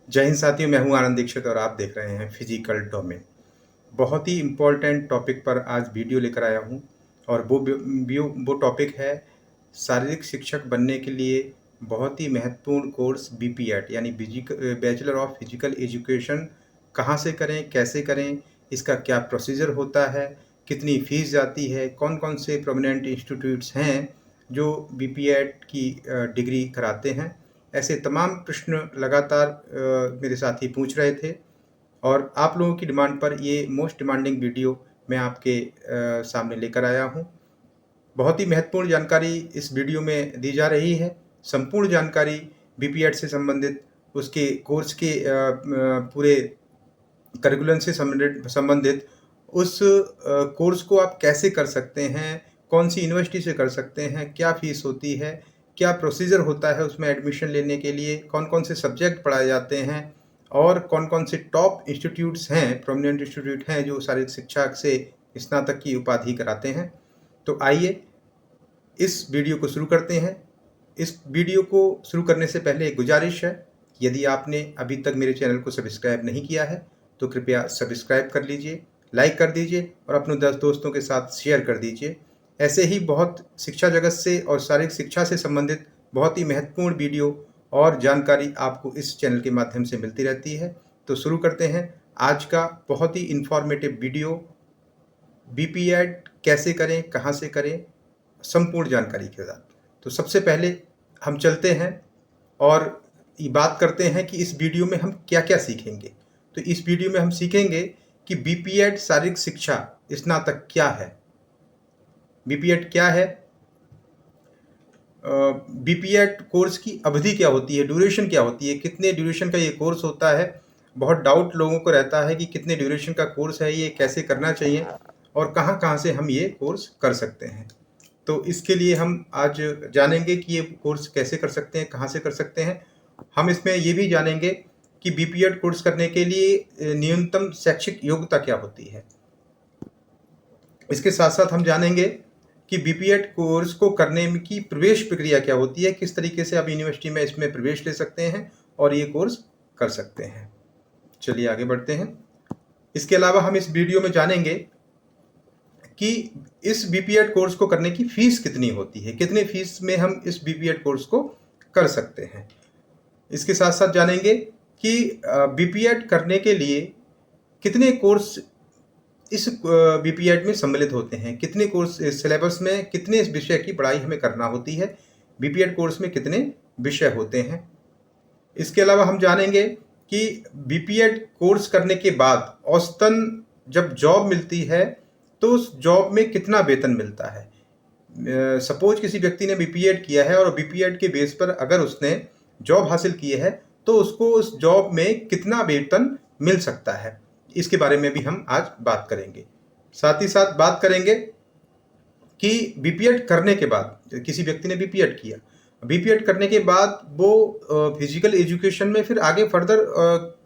जय हिंद साथियों, मैं हूं आनंद दीक्षित और आप देख रहे हैं फिजिकल डोमेन। बहुत ही इम्पोर्टेंट टॉपिक पर आज वीडियो लेकर आया हूं और वो टॉपिक है शारीरिक शिक्षक बनने के लिए बहुत ही महत्वपूर्ण कोर्स बीपीएड यानी बैचलर ऑफ फिजिकल एजुकेशन कहां से करें, कैसे करें, इसका क्या प्रोसीजर होता है, कितनी फीस जाती है, कौन कौन से प्रोमिनेंट इंस्टीट्यूट्स हैं जो बीपीएड की डिग्री कराते हैं। ऐसे तमाम प्रश्न लगातार मेरे साथी पूछ रहे थे और आप लोगों की डिमांड पर ये मोस्ट डिमांडिंग वीडियो मैं आपके सामने लेकर आया हूँ। बहुत ही महत्वपूर्ण जानकारी इस वीडियो में दी जा रही है। संपूर्ण जानकारी बीपीएड से संबंधित, उसके कोर्स के पूरे करिकुलम से संबंधित उस कोर्स को आप कैसे कर सकते हैं, कौन सी यूनिवर्सिटी से कर सकते हैं, क्या फ़ीस होती है, क्या प्रोसीजर होता है उसमें एडमिशन लेने के लिए, कौन कौन से सब्जेक्ट पढ़ाए जाते हैं और कौन कौन से टॉप इंस्टीट्यूट्स हैं, प्रोमिनेंट इंस्टीट्यूट हैं जो शारीरिक शिक्षा से स्नातक की उपाधि कराते हैं। तो आइए इस वीडियो को शुरू करते हैं। इस वीडियो को शुरू करने से पहले एक गुजारिश है, यदि आपने अभी तक मेरे चैनल को सब्सक्राइब नहीं किया है तो कृपया सब्सक्राइब कर लीजिए, लाइक कर दीजिए और अपने 10 दोस्तों के साथ शेयर कर दीजिए। ऐसे ही बहुत शिक्षा जगत से और शारीरिक शिक्षा से संबंधित बहुत ही महत्वपूर्ण वीडियो और जानकारी आपको इस चैनल के माध्यम से मिलती रहती है। तो शुरू करते हैं आज का बहुत ही इंफॉर्मेटिव वीडियो। बीपीएड कैसे करें, कहाँ से करें, संपूर्ण जानकारी के साथ। तो सबसे पहले हम चलते हैं और ये बात करते हैं कि इस वीडियो में हम क्या क्या सीखेंगे। तो इस वीडियो में हम सीखेंगे कि बीपीएड शारीरिक शिक्षा स्नातक क्या है, बीपीएड क्या है, बीपीएड कोर्स की अवधि क्या होती है, ड्यूरेशन क्या होती है, कितने ड्यूरेशन का ये कोर्स होता है। बहुत डाउट लोगों को रहता है कि कितने ड्यूरेशन का कोर्स है, ये कैसे करना चाहिए और कहाँ कहाँ से हम ये कोर्स कर सकते हैं। तो इसके लिए हम आज जानेंगे कि ये कोर्स कैसे कर सकते हैं, कहाँ से कर सकते हैं। हम इसमें ये भी जानेंगे कि बीपीएड कोर्स करने के लिए न्यूनतम शैक्षिक योग्यता क्या होती है। इसके साथ साथ हम जानेंगे कि बीपीएड कोर्स को करने की प्रवेश प्रक्रिया क्या होती है, किस तरीके से आप यूनिवर्सिटी में इसमें प्रवेश ले सकते हैं और ये कोर्स कर सकते हैं। चलिए आगे बढ़ते हैं। इसके अलावा हम इस वीडियो में जानेंगे कि इस बीपीएड कोर्स को करने की फीस कितनी होती है, कितने फीस में हम इस बीपीएड कोर्स को कर सकते हैं। इसके साथ साथ जानेंगे कि बीपीएड करने के लिए कितने कोर्स इस बीपीएड में सम्मिलित होते हैं, कितने कोर्स सिलेबस में कितने इस विषय की पढ़ाई हमें करना होती है, बीपीएड कोर्स में कितने विषय होते हैं। इसके अलावा हम जानेंगे कि बीपीएड कोर्स करने के बाद औसतन जब जॉब मिलती है तो उस जॉब में कितना वेतन मिलता है। सपोज किसी व्यक्ति ने बीपीएड किया है और बीपीएड के बेस पर अगर उसने जॉब हासिल की है तो उसको उस जॉब में कितना वेतन मिल सकता है, इसके बारे में भी हम आज बात करेंगे। साथ ही साथ बात करेंगे कि बीपीएड करने के बाद किसी व्यक्ति ने बीपीएड किया, बीपीएड करने के बाद वो फिजिकल एजुकेशन में फिर आगे फर्दर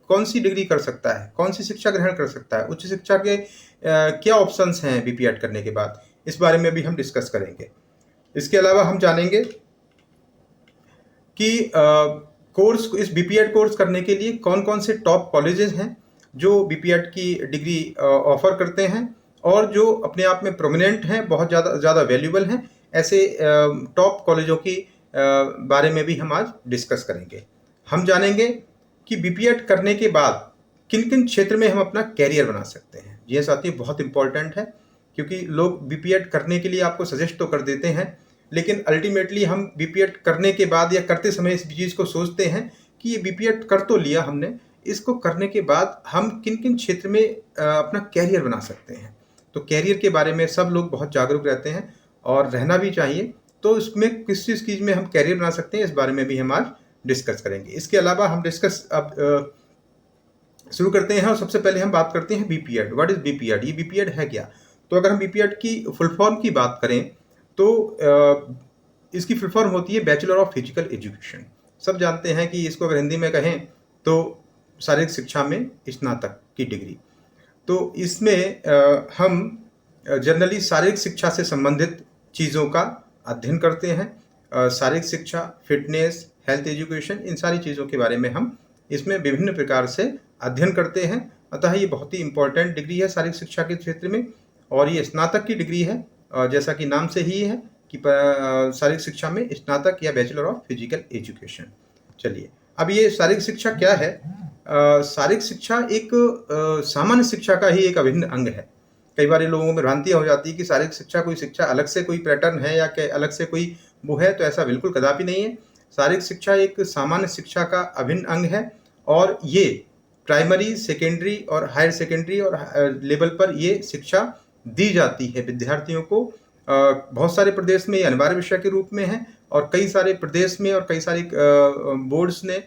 कौन सी डिग्री कर सकता है, कौन सी शिक्षा ग्रहण कर सकता है, उच्च शिक्षा के क्या ऑप्शंस हैं बीपीएड करने के बाद, इस बारे में भी हम डिस्कस करेंगे। इसके अलावा हम जानेंगे कि इस बीपीएड कोर्स करने के लिए कौन कौन से टॉप कॉलेजेस हैं जो बीपीएड की डिग्री ऑफर करते हैं और जो अपने आप में प्रोमिनेंट हैं, बहुत ज़्यादा वैल्यूबल हैं। ऐसे टॉप कॉलेजों की बारे में भी हम आज डिस्कस करेंगे। हम जानेंगे कि बीपीएड करने के बाद किन किन क्षेत्र में हम अपना कैरियर बना सकते हैं। ये साथी बहुत इंपॉर्टेंट है, क्योंकि लोग बीपीएड करने के लिए आपको सजेस्ट तो कर देते हैं, लेकिन अल्टीमेटली हम बीपीएड करने के बाद या करते समय इस चीज़ को सोचते हैं कि ये बीपीएड कर तो लिया हमने, इसको करने के बाद हम किन किन क्षेत्र में अपना कैरियर बना सकते हैं। तो कैरियर के बारे में सब लोग बहुत जागरूक रहते हैं और रहना भी चाहिए। तो इसमें किस चीज़ में हम कैरियर बना सकते हैं, इस बारे में भी हम आज डिस्कस करेंगे। इसके अलावा हम डिस्कस अब शुरू करते हैं और सबसे पहले हम बात करते हैं बीपीएड। व्हाट इज बीपीएड, ये बीपीएड है क्या। तो अगर हम बीपीएड की फुल फॉर्म की बात करें तो इसकी फुल फॉर्म होती है बैचलर ऑफ फिजिकल एजुकेशन। सब जानते हैं कि इसको अगर हिंदी में कहें तो शारीरिक शिक्षा में स्नातक की डिग्री। तो इसमें हम जनरली शारीरिक शिक्षा से संबंधित चीज़ों का अध्ययन करते हैं। शारीरिक शिक्षा, फिटनेस, हेल्थ एजुकेशन, इन सारी चीज़ों के बारे में हम इसमें विभिन्न प्रकार से अध्ययन करते हैं। अतः ये बहुत ही इम्पोर्टेंट डिग्री है शारीरिक शिक्षा के क्षेत्र में, और ये स्नातक की डिग्री है, जैसा कि नाम से ही है कि शारीरिक शिक्षा में स्नातक या बैचलर ऑफ फिजिकल एजुकेशन। चलिए, अब ये शारीरिक शिक्षा क्या है? शारीरिक शिक्षा एक सामान्य शिक्षा का ही एक अभिन्न अंग है। कई बार लोगों में भ्रांतियाँ हो जाती है कि शारीरिक शिक्षा कोई शिक्षा अलग से कोई पैटर्न है या अलग से कोई वो है, तो ऐसा बिल्कुल कदापि नहीं है। शारीरिक शिक्षा एक सामान्य शिक्षा का अभिन्न अंग है, और ये प्राइमरी, सेकेंडरी और हायर सेकेंडरी और लेवल पर ये शिक्षा दी जाती है विद्यार्थियों को। बहुत सारे प्रदेश में ये अनिवार्य विषय के रूप में है, और कई सारे प्रदेश में और कई सारे बोर्ड्स ने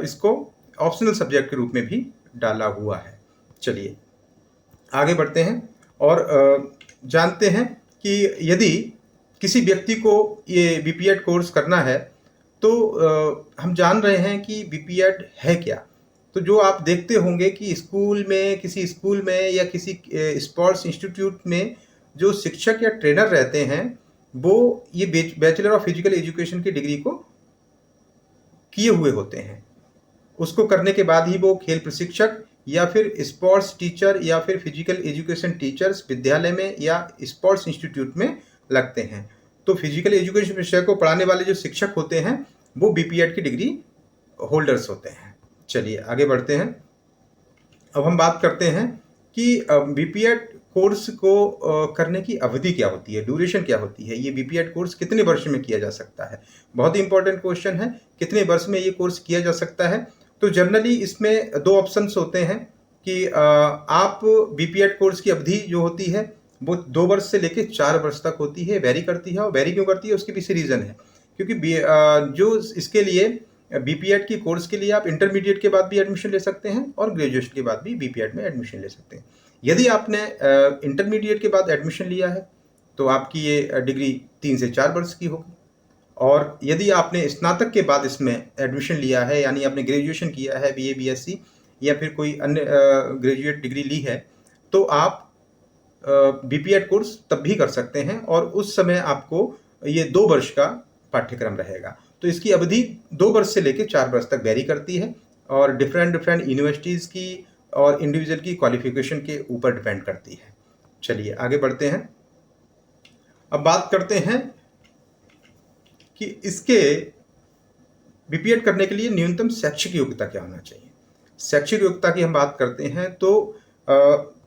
इसको ऑप्शनल सब्जेक्ट के रूप में भी डाला हुआ है। चलिए आगे बढ़ते हैं और जानते हैं कि यदि किसी व्यक्ति को ये बीपीएड कोर्स करना है तो हम जान रहे हैं कि बीपीएड है क्या। तो जो आप देखते होंगे कि स्कूल में, किसी स्कूल में या किसी स्पोर्ट्स इंस्टीट्यूट में जो शिक्षक या ट्रेनर रहते हैं वो ये बैचलर ऑफ फिजिकल एजुकेशन की डिग्री को किए हुए होते हैं। उसको करने के बाद ही वो खेल प्रशिक्षक या फिर स्पोर्ट्स टीचर या फिर फिजिकल एजुकेशन टीचर्स विद्यालय में या स्पोर्ट्स इंस्टीट्यूट में लगते हैं। तो फिजिकल एजुकेशन विषय को पढ़ाने वाले जो शिक्षक होते हैं वो बीपीएड की डिग्री होल्डर्स होते हैं। चलिए आगे बढ़ते हैं। अब हम बात करते हैं कि बीपीएड कोर्स को करने की अवधि क्या होती है, ड्यूरेशन क्या होती है, ये बीपीएड कोर्स कितने वर्ष में किया जा सकता है। बहुत ही इंपॉर्टेंट क्वेश्चन है, कितने वर्ष में ये कोर्स किया जा सकता है। तो जनरली इसमें दो ऑप्शंस होते हैं कि आप बीपीएड कोर्स की अवधि जो होती है वो 2 वर्ष से लेकर 4 वर्ष तक होती है। वेरी करती है, और वेरी क्यों करती है उसके पीछे रीज़न है, क्योंकि जो इसके लिए बीपीएड की कोर्स के लिए आप इंटरमीडिएट के बाद भी एडमिशन ले सकते हैं और ग्रेजुएशन के बाद भी बीपीएड में एडमिशन ले सकते हैं। यदि आपने इंटरमीडिएट के बाद एडमिशन लिया है तो आपकी ये डिग्री 3 से 4 वर्ष की होगी, और यदि आपने स्नातक के बाद इसमें एडमिशन लिया है, यानी आपने ग्रेजुएशन किया है, बीए, बीएससी या फिर कोई अन्य ग्रेजुएट डिग्री ली है, तो आप बीपीएड कोर्स तब भी कर सकते हैं, और उस समय आपको ये 2 वर्ष का पाठ्यक्रम रहेगा। तो इसकी अवधि 2 वर्ष से लेकर 4 वर्ष तक वेरी करती है, और डिफरेंट यूनिवर्सिटीज़ की और इंडिविजुअल की क्वालिफिकेशन के ऊपर डिपेंड करती है। चलिए आगे बढ़ते हैं। अब बात करते हैं कि इसके बीपीएड करने के लिए न्यूनतम शैक्षिक योग्यता क्या होना चाहिए। शैक्षिक योग्यता की हम बात करते हैं तो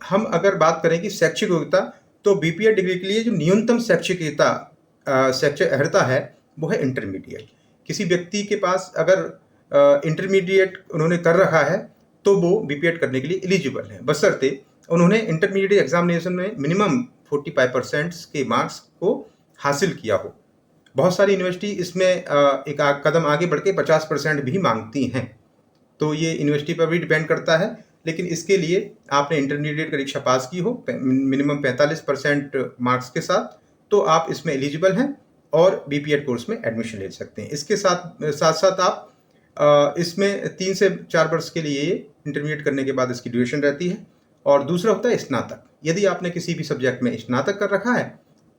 हम अगर बात करें कि शैक्षिक योग्यता, तो बीपीएड डिग्री के लिए जो न्यूनतम शैक्षिक योग्यता, शैक्षिक अर्हता है वो है इंटरमीडिएट। किसी व्यक्ति के पास अगर इंटरमीडिएट उन्होंने कर रखा है तो वो बीपीएड करने के लिए एलिजिबल है, बशर्ते उन्होंने इंटरमीडिएट एग्जामिनेशन में मिनिमम 45% के मार्क्स को हासिल किया हो। बहुत सारी यूनिवर्सिटी इसमें एक कदम आगे बढ़ के 50% भी मांगती हैं, तो ये यूनिवर्सिटी पर भी डिपेंड करता है। लेकिन इसके लिए आपने इंटरमीडिएट परीक्षा पास की हो मिनिमम 45% मार्क्स के साथ, तो आप इसमें एलिजिबल हैं और बीपीएड कोर्स में एडमिशन ले सकते हैं। इसके साथ आप इसमें 3 से 4 वर्ष के लिए इंटरमीडिएट करने के बाद इसकी ड्यूरेशन रहती है। और दूसरा होता है स्नातक। यदि आपने किसी भी सब्जेक्ट में स्नातक कर रखा है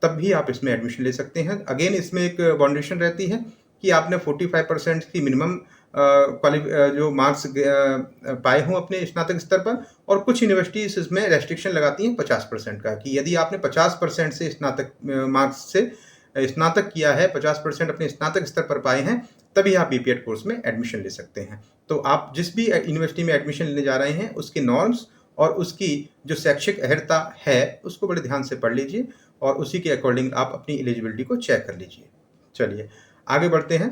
तब भी आप इसमें एडमिशन ले सकते हैं। अगेन इसमें एक बाउंडेशन रहती है कि आपने 45% की मिनिमम जो मार्क्स पाए हों अपने स्नातक स्तर पर, और कुछ यूनिवर्सिटीज इसमें रेस्ट्रिक्शन लगाती हैं 50% का, कि यदि आपने 50% से स्नातक मार्क्स से स्नातक किया है, 50% अपने स्नातक स्तर पर पाए हैं, तभी आप बीपीएड कोर्स में एडमिशन ले सकते हैं। तो आप जिस भी यूनिवर्सिटी में एडमिशन लेने जा रहे हैं उसके नॉर्म्स और उसकी जो शैक्षिक अर्हता है उसको बड़े ध्यान से पढ़ लीजिए, और उसी के अकॉर्डिंग आप अपनी एलिजिबिलिटी को चेक कर लीजिए। चलिए आगे बढ़ते हैं।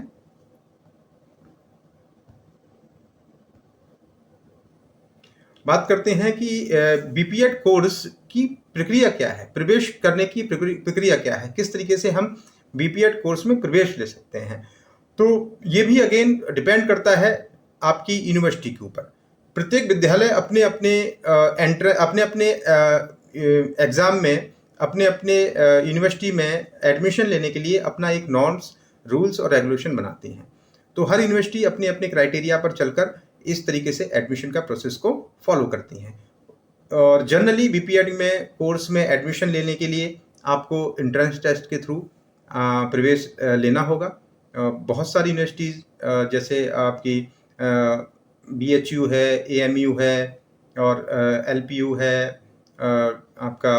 बात करते हैं कि बीपीएड कोर्स की प्रक्रिया क्या है, प्रवेश करने की प्रक्रिया क्या है, किस तरीके से हम बीपीएड कोर्स में प्रवेश ले सकते हैं। तो ये भी अगेन डिपेंड करता है आपकी यूनिवर्सिटी के ऊपर। प्रत्येक विद्यालय अपने अपने एग्ज़ाम में, अपने यूनिवर्सिटी में एडमिशन लेने के लिए अपना एक नॉर्म्स, रूल्स और रेगुलेशन बनाती हैं। तो हर यूनिवर्सिटी अपने अपने क्राइटेरिया पर चलकर इस तरीके से एडमिशन का प्रोसेस को फॉलो करती हैं। और जनरली बीपीएड में कोर्स में एडमिशन लेने के लिए आपको एंट्रेंस टेस्ट के थ्रू प्रवेश लेना होगा। बहुत सारी यूनिवर्सिटीज़ जैसे आपकी BHU है, AMU है और LPU है, आपका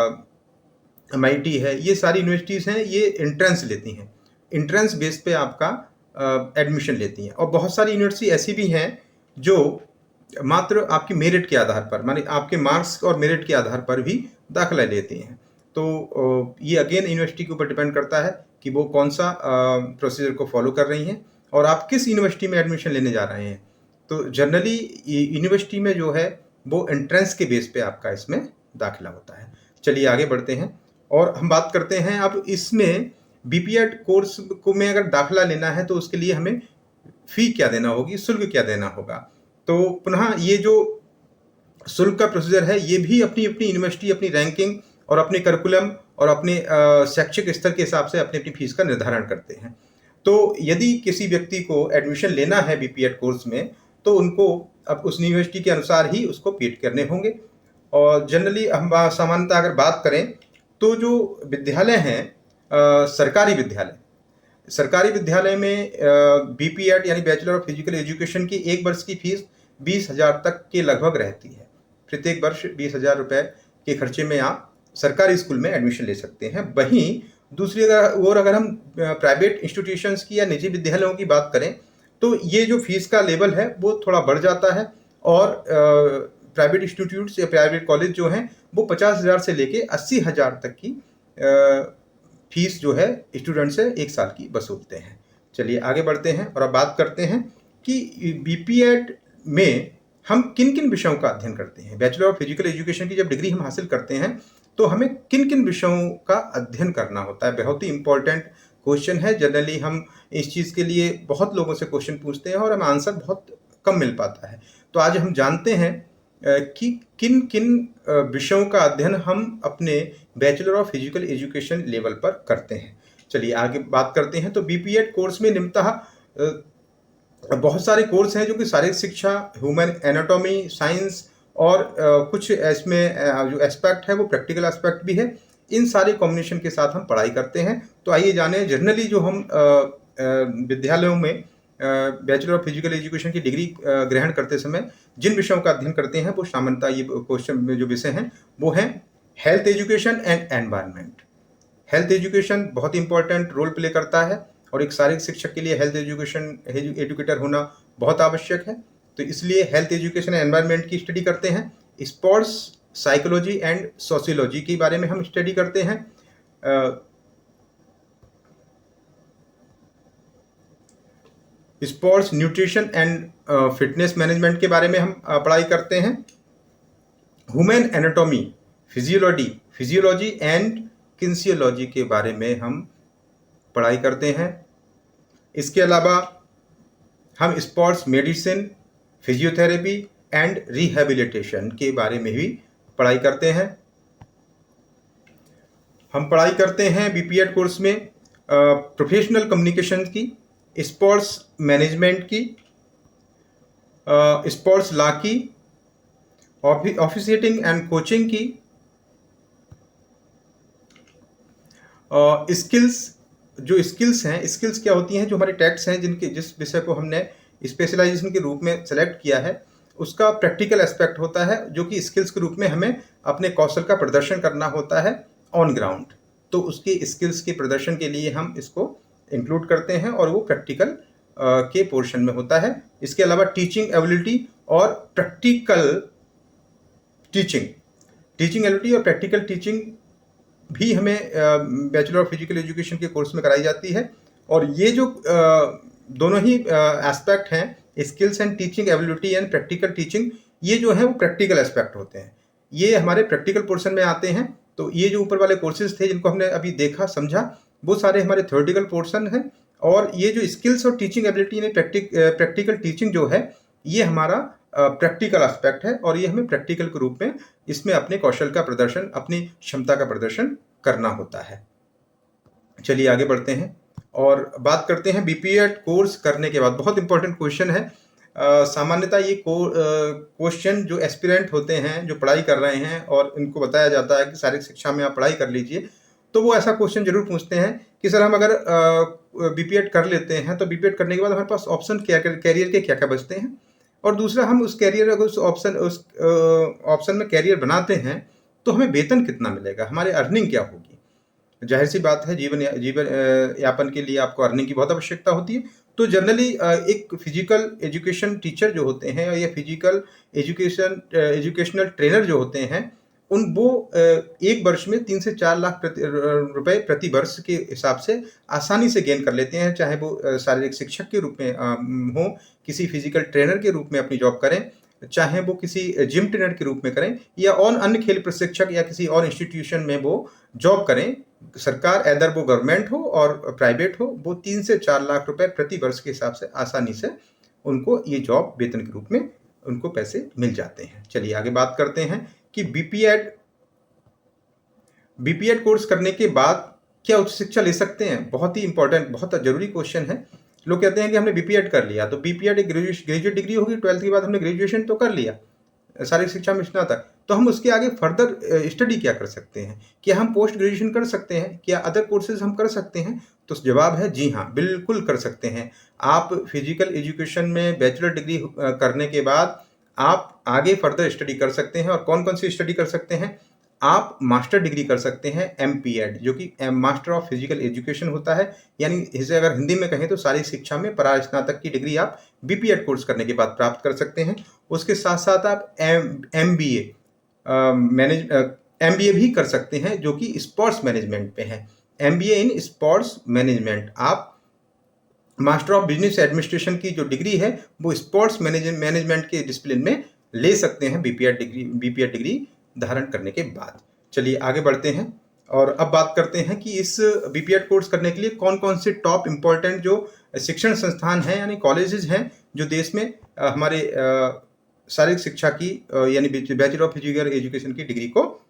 MIT है, ये सारी यूनिवर्सिटीज़ हैं, ये एंट्रेंस लेती हैं। एंट्रेंस बेस पे आपका एडमिशन लेती हैं। और बहुत सारी यूनिवर्सिटी ऐसी भी हैं जो मात्र आपकी मेरिट के आधार पर, माने आपके मार्क्स और मेरिट के आधार पर भी दाखिला लेती हैं। तो ये अगेन यूनिवर्सिटी के ऊपर डिपेंड करता है कि वो कौन सा प्रोसीजर को फॉलो कर रही हैं और आप किस यूनिवर्सिटी में एडमिशन लेने जा रहे हैं। तो जनरली यूनिवर्सिटी में जो है वो एंट्रेंस के बेस पे आपका इसमें दाखिला होता है। चलिए आगे बढ़ते हैं और हम बात करते हैं अब इसमें BPEd कोर्स को में अगर दाखिला लेना है तो उसके लिए हमें फ़ी क्या देना होगी, शुल्क क्या देना होगा। तो पुनः ये जो शुल्क का प्रोसीजर है ये भी अपनी अपनी यूनिवर्सिटी अपनी रैंकिंग और अपने करिकुलम और अपने शैक्षिक स्तर के हिसाब से अपनी अपनी फीस का निर्धारण करते हैं। तो यदि किसी व्यक्ति को एडमिशन लेना है BPEd कोर्स में तो उनको अब उस यूनिवर्सिटी के अनुसार ही उसको पेड करने होंगे। और जनरली हम सामान्यतः अगर बात करें तो जो विद्यालय हैं, सरकारी विद्यालय में BPEd यानी बैचलर ऑफ फिजिकल एजुकेशन की एक वर्ष की फीस 20,000 तक के लगभग रहती है। प्रत्येक वर्ष 20,000 रुपये के खर्चे में आप सरकारी स्कूल में एडमिशन ले सकते हैं। वहीं दूसरी ओर अगर हम प्राइवेट इंस्टीट्यूशंस की या निजी विद्यालयों की बात करें तो ये जो फीस का लेवल है वो थोड़ा बढ़ जाता है और प्राइवेट इंस्टीट्यूट्स या प्राइवेट कॉलेज जो हैं वो 50,000 से लेके 80,000 तक की फीस जो है स्टूडेंट से एक साल की वसूलते हैं। चलिए आगे बढ़ते हैं और अब बात करते हैं कि BPEd में हम किन किन विषयों का अध्ययन करते हैं। बैचलर ऑफ फिजिकल एजुकेशन की जब डिग्री हम हासिल करते हैं तो हमें किन किन विषयों का अध्ययन करना होता है। बहुत ही इंपॉर्टेंट क्वेश्चन है। जनरली हम इस चीज़ के लिए बहुत लोगों से क्वेश्चन पूछते हैं और हमें आंसर बहुत कम मिल पाता है। तो आज हम जानते हैं कि किन किन विषयों का अध्ययन हम अपने bachelor of physical education level पर करते हैं। चलिए आगे बात करते हैं। तो BPEd कोर्स में निम्नतः बहुत सारे कोर्स हैं जो कि शारीरिक शिक्षा, ह्यूमन एनाटॉमी, साइंस और कुछ इसमें जो एस्पेक्ट है वो प्रैक्टिकल एस्पेक्ट भी है। इन सारे कॉम्बिनेशन के साथ हम पढ़ाई करते हैं। तो आइए जानें जनरली जो हम विद्यालयों में बैचलर ऑफ फिजिकल एजुकेशन की डिग्री ग्रहण करते समय जिन विषयों का अध्ययन करते हैं वो सामान्यतः ये क्वेश्चन में जो विषय हैं वो हैं health education and environment. Health education बहुत इंपॉर्टेंट रोल प्ले करता है और एक शारीरिक शिक्षक के लिए हेल्थ एजुकेशन एजुकेटर होना बहुत आवश्यक है। तो इसलिए हेल्थ एजुकेशन एंड एनवायरनमेंट की स्टडी करते हैं। स्पोर्ट्स साइकोलॉजी एंड सोशियोलॉजी के बारे में हम स्टडी करते हैं। Sports nutrition and fitness management के बारे में हम पढ़ाई करते हैं। ह्यूमन एनाटॉमी, फिजियोलॉजी एंड किन्सियोलॉजी के बारे में हम पढ़ाई करते हैं। इसके अलावा हम sports medicine, physiotherapy and rehabilitation के बारे में भी पढ़ाई करते हैं। हम पढ़ाई करते हैं BPEd कोर्स में प्रोफेशनल कम्युनिकेशन की, स्पोर्ट्स मैनेजमेंट की, स्पोर्ट्स लॉ की, ऑफिशिएटिंग एंड कोचिंग की, स्किल्स हैं। स्किल्स क्या होती हैं? जो हमारे टैक्स हैं जिस विषय को हमने स्पेशलाइजेशन के रूप में सेलेक्ट किया है उसका प्रैक्टिकल एस्पेक्ट होता है जो कि स्किल्स के रूप में हमें अपने कौशल का प्रदर्शन करना होता है ऑन ग्राउंड। तो उसके स्किल्स के प्रदर्शन के लिए हम इसको इंक्लूड करते हैं और वो प्रैक्टिकल के पोर्शन में होता है। इसके अलावा टीचिंग एबिलिटी और प्रैक्टिकल टीचिंग भी हमें बैचलर ऑफ फिजिकल एजुकेशन के कोर्स में कराई जाती है। और ये जो दोनों ही एस्पेक्ट हैं, skills and teaching ability and practical teaching, ये जो है वो प्रैक्टिकल एस्पेक्ट होते हैं, ये हमारे प्रैक्टिकल पोर्शन में आते हैं। तो ये जो ऊपर वाले कोर्सेज थे जिनको हमने अभी देखा समझा वो सारे हमारे थ्योरेटिकल पोर्शन हैं। और ये जो स्किल्स और टीचिंग एबिलिटी यानी प्रैक्टिकल टीचिंग जो है ये हमारा प्रैक्टिकल एस्पेक्ट है और ये हमें प्रैक्टिकल के रूप में इसमें अपने कौशल का प्रदर्शन, अपनी क्षमता का प्रदर्शन करना होता है। चलिए आगे बढ़ते हैं और बात करते हैं BPEd कोर्स करने के बाद। बहुत इंपॉर्टेंट क्वेश्चन है। सामान्यतः ये क्वेश्चन जो एस्पिरेंट होते हैं, जो पढ़ाई कर रहे हैं और इनको बताया जाता है कि शारीरिक शिक्षा में आप पढ़ाई कर लीजिए, तो वो ऐसा क्वेश्चन जरूर पूछते हैं कि सर हम अगर BPEd कर लेते हैं तो BPEd करने के बाद हमारे पास ऑप्शन क्या, कैरियर के क्या क्या बचते हैं। और दूसरा हम उस कैरियर अगर उस ऑप्शन में कैरियर बनाते हैं तो हमें वेतन कितना मिलेगा, हमारे अर्निंग क्या होगी। जाहिर सी बात है, जीवन यापन के लिए आपको अर्निंग की बहुत आवश्यकता होती है। तो जनरली एक फिजिकल एजुकेशन टीचर जो होते हैं या फिजिकल एजुकेशनल ट्रेनर जो होते हैं वो एक वर्ष में 3 से 4 लाख रुपए प्रति वर्ष के हिसाब से आसानी से गेन कर लेते हैं, चाहे वो शारीरिक शिक्षक के रूप में हो, किसी फिजिकल ट्रेनर के रूप में अपनी जॉब करें, चाहे वो किसी जिम ट्रेनर के रूप में करें या और अन्य खेल प्रशिक्षक या किसी और इंस्टीट्यूशन में वो जॉब करें। सरकार एदर वो गवर्नमेंट हो और प्राइवेट हो, वो 3 से 4 लाख रुपए प्रति वर्ष के हिसाब से आसानी से उनको ये जॉब वेतन के रूप में उनको पैसे मिल जाते हैं। चलिए आगे बात करते हैं कि बीपीएड कोर्स करने के बाद क्या उच्च शिक्षा ले सकते हैं। बहुत ही इंपॉर्टेंट, बहुत जरूरी क्वेश्चन है। लोग कहते हैं कि हमने बीपीएड कर लिया, तो बीपीएड एक ग्रेजुएट डिग्री होगी, 12th के बाद हमने ग्रेजुएशन तो कर लिया शारीरिक शिक्षा में स्नातक, तो हम उसके आगे फर्दर स्टडी क्या कर सकते हैं, क्या हम पोस्ट ग्रेजुएशन कर सकते हैं, क्या अदर कोर्सेज हम कर सकते हैं। तो जवाब है जी हाँ, बिल्कुल कर सकते हैं। आप फिजिकल एजुकेशन में बैचलर डिग्री करने के बाद आप आगे फर्दर स्टडी कर सकते हैं। और कौन कौन सी स्टडी कर सकते हैं, आप मास्टर डिग्री कर सकते हैं एमपीएड, जो कि मास्टर ऑफ फिजिकल एजुकेशन होता है, यानी इसे अगर हिंदी में कहें तो शारीरिक शिक्षा में परास्नातक की डिग्री आप बीपीएड कोर्स करने के बाद प्राप्त कर सकते हैं। उसके साथ साथ आप एमबीए भी कर सकते हैं, जो कि स्पोर्ट्स मैनेजमेंट पे है। एमबीए इन स्पोर्ट्स मैनेजमेंट, आप मास्टर ऑफ बिजनेस एडमिनिस्ट्रेशन की जो डिग्री है वो स्पोर्ट्स मैनेजमेंट के डिसिप्लिन में ले सकते हैं बीपीएड डिग्री धारण करने के बाद। चलिए आगे बढ़ते हैं और अब बात करते हैं कि इस बीपीएड कोर्स करने के लिए कौन कौन से टॉप इम्पोर्टेंट जो शिक्षण संस्थान हैं यानी कॉलेजेस हैं जो देश में हमारे शारीरिक शिक्षा की यानी बैचलर ऑफ फिजिकल एजुकेशन की डिग्री को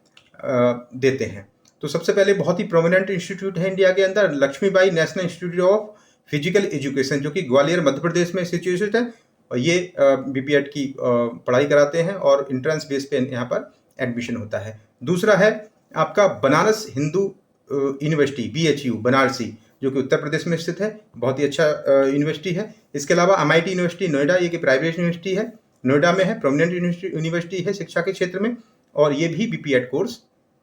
देते हैं। तो सबसे पहले बहुत ही प्रोमिनेंट इंस्टीट्यूट है इंडिया के अंदर, Lakshmibai national institute of physical education, जो कि ग्वालियर मध्य प्रदेश में सिचुएटेड है। और ये बीपीएड की पढ़ाई कराते हैं और इंट्रेंस बेस पे यहाँ पर एडमिशन होता है। दूसरा है आपका बनारस हिंदू यूनिवर्सिटी बीएचयू बनारसी, जो कि उत्तर प्रदेश में स्थित है, बहुत ही अच्छा यूनिवर्सिटी है। इसके अलावा एमआईटी यूनिवर्सिटी नोएडा, ये कि प्राइवेट यूनिवर्सिटी है, नोएडा में है, प्रोमिनेंट यूनिवर्सिटी है शिक्षा के क्षेत्र में, और ये भी बीपीएड कोर्स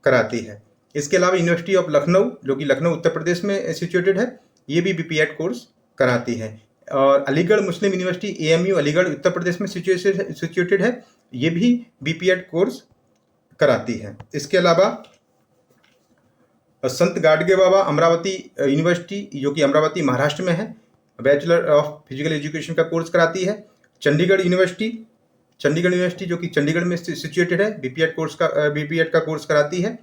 कराती है। इसके अलावा यूनिवर्सिटी ऑफ लखनऊ, जो कि लखनऊ उत्तर प्रदेश में सिचुएटेड है, ये भी बीपीएड कोर्स कराती है। और अलीगढ़ मुस्लिम यूनिवर्सिटी एएमयू अलीगढ़ उत्तर प्रदेश में सिचुएटेड है, ये भी बीपीएड कोर्स कराती है। इसके अलावा संत गाडगे बाबा अमरावती यूनिवर्सिटी, जो कि अमरावती महाराष्ट्र में है, बैचलर ऑफ फिजिकल एजुकेशन का कोर्स कराती है। चंडीगढ़ यूनिवर्सिटी जो कि चंडीगढ़ में सिचुएटेड है, बीपीएड का कोर्स कराती है।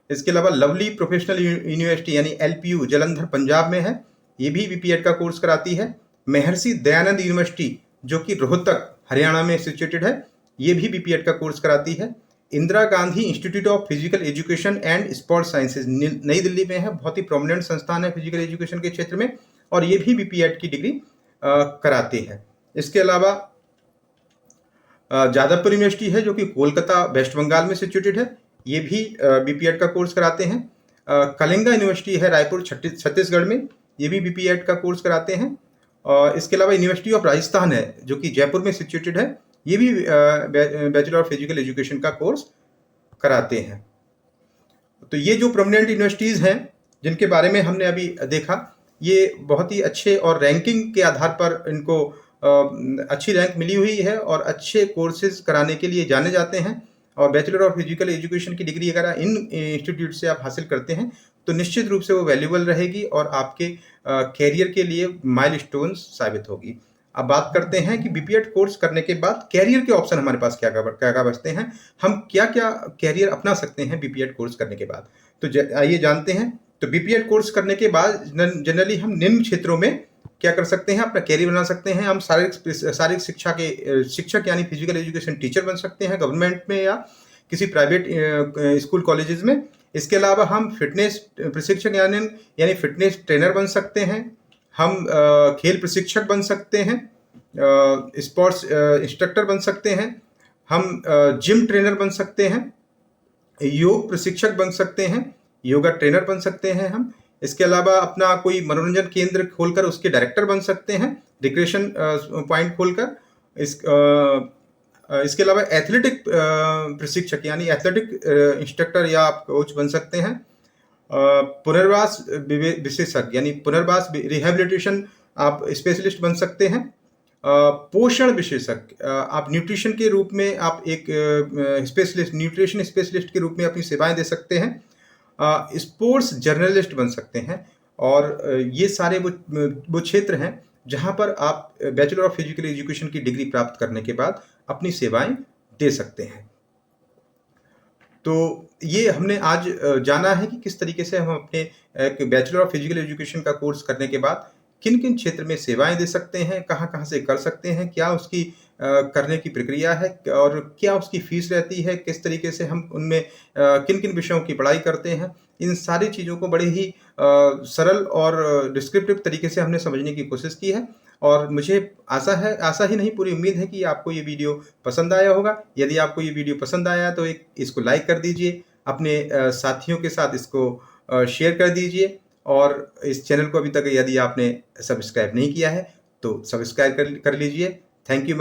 इसके अलावा लवली प्रोफेशनल यूनिवर्सिटी यानी एलपीयू जलंधर पंजाब में है, ये भी बीपीएड का कोर्स कराती है। महर्षि दयानंद यूनिवर्सिटी, जो कि रोहतक हरियाणा में सिचुएटेड है, ये भी बीपीएड का कोर्स कराती है। Indira Gandhi institute of physical education and sports sciences नई दिल्ली में है, बहुत ही प्रोमिनेंट संस्थान है फिजिकल एजुकेशन के क्षेत्र में, और ये भी बीपीएड की डिग्री कराती है। इसके अलावा जादवपुर यूनिवर्सिटी है, जो कि कोलकाता वेस्ट बंगाल में सिचुएटेड है, ये भी बीपीएड का कोर्स कराते हैं। कलिंगा यूनिवर्सिटी है रायपुर छत्तीसगढ़ में, ये भी बीपीएड का कोर्स कराते हैं। और इसके अलावा यूनिवर्सिटी ऑफ राजस्थान है, जो कि जयपुर में सिचुएटेड है, ये भी बैचलर ऑफ फिजिकल एजुकेशन का कोर्स कराते हैं। तो ये जो प्रोमिनेंट यूनिवर्सिटीज़ हैं जिनके बारे में हमने अभी देखा, ये बहुत ही अच्छे और रैंकिंग के आधार पर इनको अच्छी रैंक मिली हुई है और अच्छे कोर्सेज कराने के लिए जाने जाते हैं। और बैचलर ऑफ फिजिकल एजुकेशन की डिग्री अगर इन इंस्टीट्यूट से आप हासिल करते हैं तो निश्चित रूप से वो वैल्यूबल रहेगी और आपके कैरियर के लिए माइलस्टोन्स साबित होगी। अब बात करते हैं कि बीपीएड कोर्स करने के बाद कैरियर के ऑप्शन हमारे पास क्या क्या बचते हैं, हम क्या क्या कैरियर अपना सकते हैं बीपीएड कोर्स करने के बाद। तो आइए जानते हैं। तो बीपीएड कोर्स करने के बाद जनरली हम निम्न क्षेत्रों में क्या कर सकते हैं, अपना कैरियर बना सकते हैं। हम शारीरिक शिक्षा के शिक्षक यानी फिजिकल एजुकेशन टीचर बन सकते हैं गवर्नमेंट में या किसी प्राइवेट स्कूल कॉलेजेस में। इसके अलावा हम फिटनेस प्रशिक्षक यानी फिटनेस ट्रेनर बन सकते हैं, हम खेल प्रशिक्षक बन सकते हैं, स्पोर्ट्स इंस्ट्रक्टर बन सकते हैं, हम जिम ट्रेनर बन सकते हैं, योग प्रशिक्षक बन सकते हैं, योगा ट्रेनर बन सकते हैं हम। इसके अलावा अपना कोई मनोरंजन केंद्र खोलकर उसके डायरेक्टर बन सकते हैं, रिक्रिएशन पॉइंट खोलकर। इसके अलावा एथलेटिक प्रशिक्षक यानी एथलेटिक इंस्ट्रक्टर या आप कोच बन सकते हैं। पुनर्वास विशेषज्ञ यानी पुनर्वास रिहैबिलिटेशन आप स्पेशलिस्ट बन सकते हैं। पोषण विशेषज्ञ आप न्यूट्रिशन के रूप में आप एक स्पेशलिस्ट न्यूट्रिशन स्पेशलिस्ट के रूप में अपनी सेवाएं दे सकते हैं। स्पोर्ट्स जर्नलिस्ट बन सकते हैं। और ये सारे वो क्षेत्र हैं जहां पर आप बैचलर ऑफ फिजिकल एजुकेशन की डिग्री प्राप्त करने के बाद अपनी सेवाएं दे सकते हैं। तो ये हमने आज जाना है कि किस तरीके से हम अपने एक बैचलर ऑफ फिजिकल एजुकेशन का कोर्स करने के बाद किन किन क्षेत्र में सेवाएं दे सकते हैं, कहाँ कहाँ से कर सकते हैं, क्या उसकी करने की प्रक्रिया है और क्या उसकी फीस रहती है, किस तरीके से हम उनमें किन किन विषयों की पढ़ाई करते हैं। इन सारी चीज़ों को बड़े ही सरल और डिस्क्रिप्टिव तरीके से हमने समझने की कोशिश की है। और मुझे आशा ही नहीं पूरी उम्मीद है कि आपको ये वीडियो पसंद आया होगा। यदि आपको ये वीडियो पसंद आया तो इसको लाइक कर दीजिए, अपने साथियों के साथ इसको शेयर कर दीजिए और इस चैनल को अभी तक यदि आपने सब्सक्राइब नहीं किया है तो सब्सक्राइब कर लीजिए। Thank you.